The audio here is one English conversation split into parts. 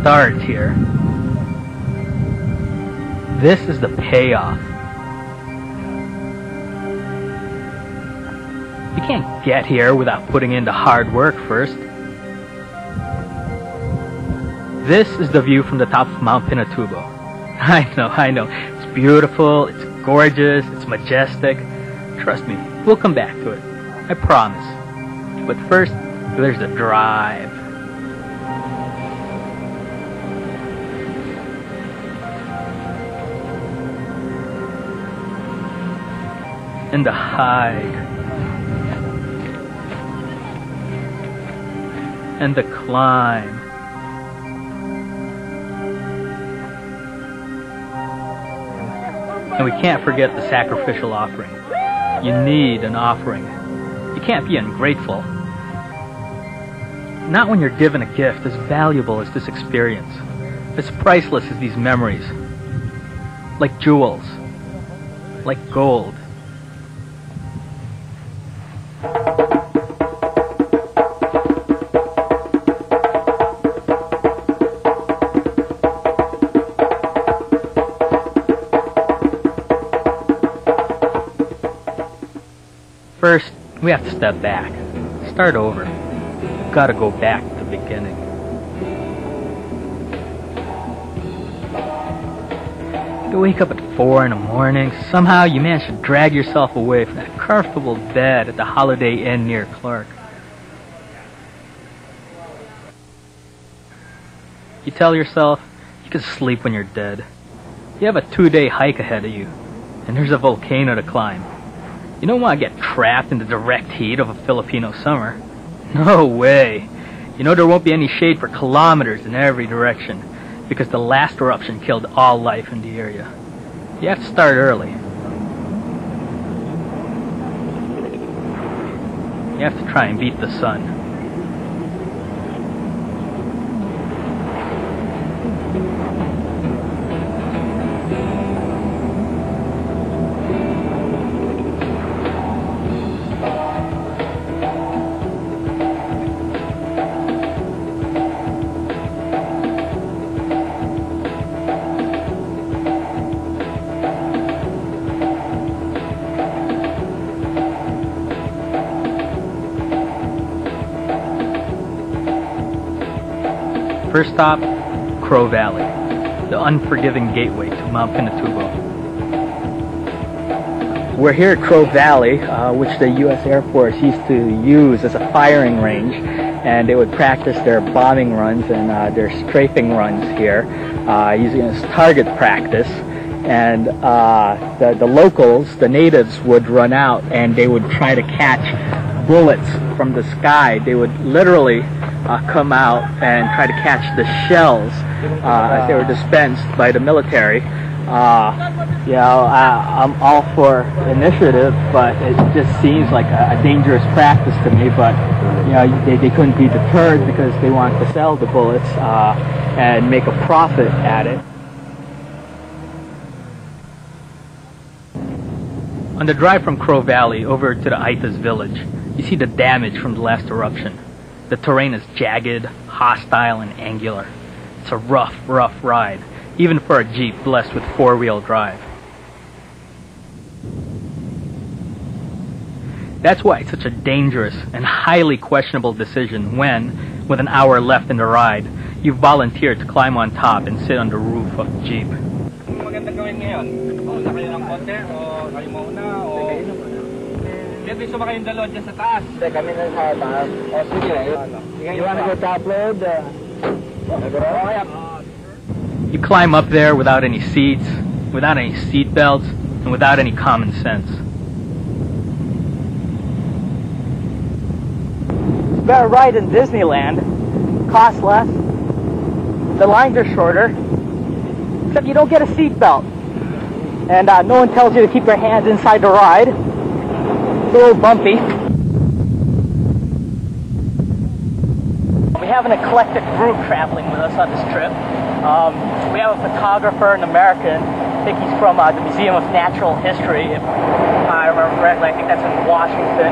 start here. This is the payoff. You can't get here without putting in the hard work first. This is the view from the top of Mount Pinatubo. I know. It's beautiful, it's gorgeous, it's majestic. Trust me, we'll come back to it. I promise. But first, there's the drive. And the hike. And the climb. And we can't forget the sacrificial offering. You need an offering. You can't be ungrateful. Not when you're given a gift as valuable as this experience, as priceless as these memories. Like jewels. Like gold. First, we have to step back. Start over. Gotta go back to the beginning. You wake up at 4 in the morning. Somehow you manage to drag yourself away from that comfortable bed at the Holiday Inn near Clark. You tell yourself you can sleep when you're dead. You have a 2-day hike ahead of you, and there's a volcano to climb. You don't want to get trapped in the direct heat of a Filipino summer. No way. You know there won't be any shade for kilometers in every direction because the last eruption killed all life in the area. You have to start early. You have to try and beat the sun. First stop, Crow Valley, the unforgiving gateway to Mount Pinatubo. We're here at Crow Valley, which the U.S. Air Force used to use as a firing range, and they would practice their bombing runs and their strafing runs here, using it as target practice. And the locals, the natives, would run out and they would try to catch bullets from the sky. They would literally come out and try to catch the shells as they were dispensed by the military. I'm all for initiative, but it just seems like a dangerous practice to me. But they couldn't be deterred because they wanted to sell the bullets and make a profit at it. On the drive from Crow Valley over to the Aitas village, you see the damage from the last eruption. The terrain is jagged, hostile, and angular. It's a rough ride, even for a Jeep blessed with 4-wheel drive. That's why it's such a dangerous and highly questionable decision when, with an hour left in the ride, you've volunteered to climb on top and sit on the roof of the Jeep. You want to go top load? You climb up there without any seats, without any seat belts, and without any common sense. It's better ride in Disneyland. Costs less. The lines are shorter. Except you don't get a seat belt. And no one tells you to keep your hands inside the ride. It's a little bumpy. We have an eclectic group traveling with us on this trip. We have a photographer, an American, think he's from the Museum of Natural History, if I remember correctly. I think that's in Washington.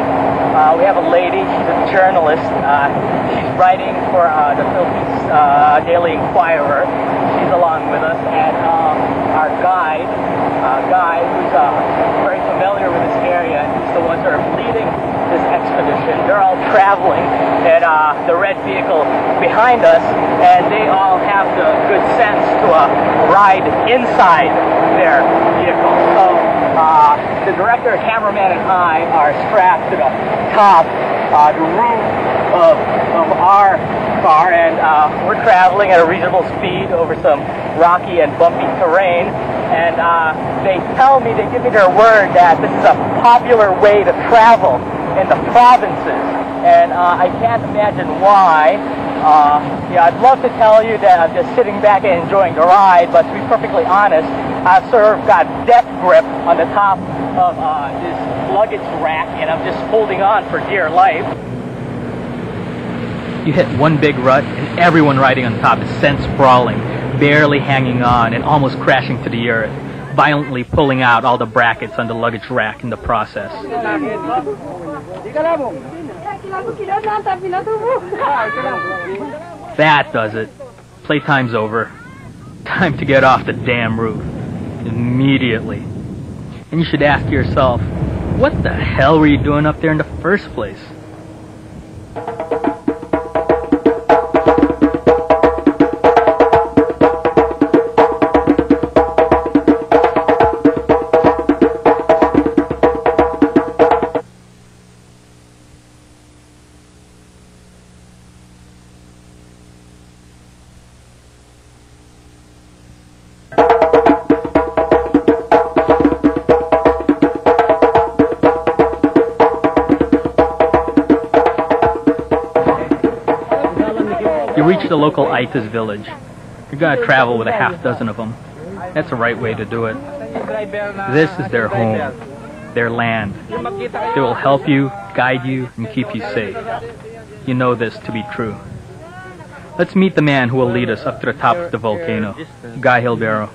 We have a lady, she's a journalist. She's writing for the Philippines Daily Inquirer. She's along with us, and our guide, who's very familiar with this area, and he's the one sort of leading this expedition. They're all traveling in the red vehicle behind us, and they all have the good sense to ride inside their vehicle. So the director, cameraman, and I are strapped to the top, the roof of our car, and we're traveling at a reasonable speed over some rocky and bumpy terrain. And they tell me, they give me their word that this is a popular way to travel in the provinces, and I can't imagine why. Yeah, I'd love to tell you that I'm just sitting back and enjoying the ride, but to be perfectly honest, I've sort of got death grip on the top of this luggage rack, and I'm just holding on for dear life. You hit one big rut, and everyone riding on top is sent sprawling, barely hanging on, and almost crashing to the earth, violently pulling out all the brackets on the luggage rack in the process. That does it. Playtime's over. Time to get off the damn roof. Immediately. And you should ask yourself, what the hell were you doing up there in the first place? You reach the local Aitas village. You're going to travel with a half dozen of them. That's the right way to do it. This is their home, their land. They will help you, guide you, and keep you safe. You know this to be true. Let's meet the man who will lead us up to the top of the volcano, Guy Hilbero.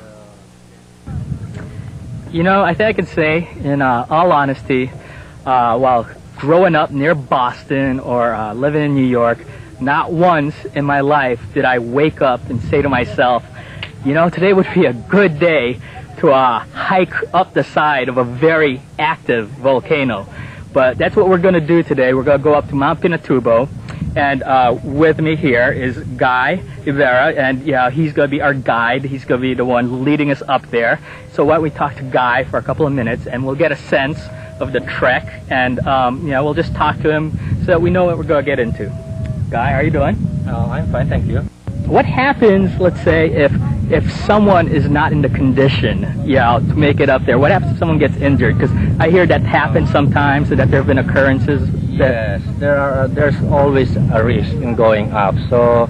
You know, I think I can say, in all honesty, while growing up near Boston or living in New York, not once in my life did I wake up and say to myself, you know, today would be a good day to hike up the side of a very active volcano. But that's what we're going to do today. We're going to go up to Mount Pinatubo, and with me here is Guy Hilbero, and yeah, he's going to be our guide. He's going to be the one leading us up there. So why don't we talk to Guy for a couple of minutes, and we'll get a sense of the trek, and you know, we'll just talk to him so that we know what we're going to get into. Guy, how are you doing? I'm fine, thank you. What happens, let's say, if someone is not in the condition, to make it up there? What happens if someone gets injured? Because I hear that happens sometimes, that there have been occurrences. Yes, there's always a risk in going up. So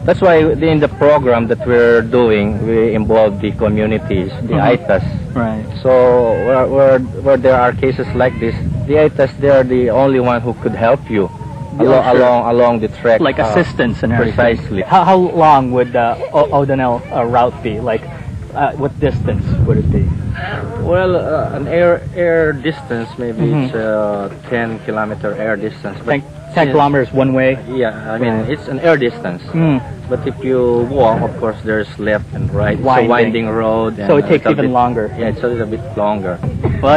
that's why in the program that we're doing, we involve the communities, the Aitas. Right. So where there are cases like this, the Aitas, they are the only one who could help you. Along the trek, like assistance and everything. Precisely. How long would the O'Donnell route be? Like, what distance would it be? Well, an air distance, maybe it's 10-kilometer air distance. But 10 kilometers one way? Yeah, I mean, it's an air distance. But if you walk, of course, there's left and right. It's a winding road. So it takes even longer. Yeah, it's a little bit longer.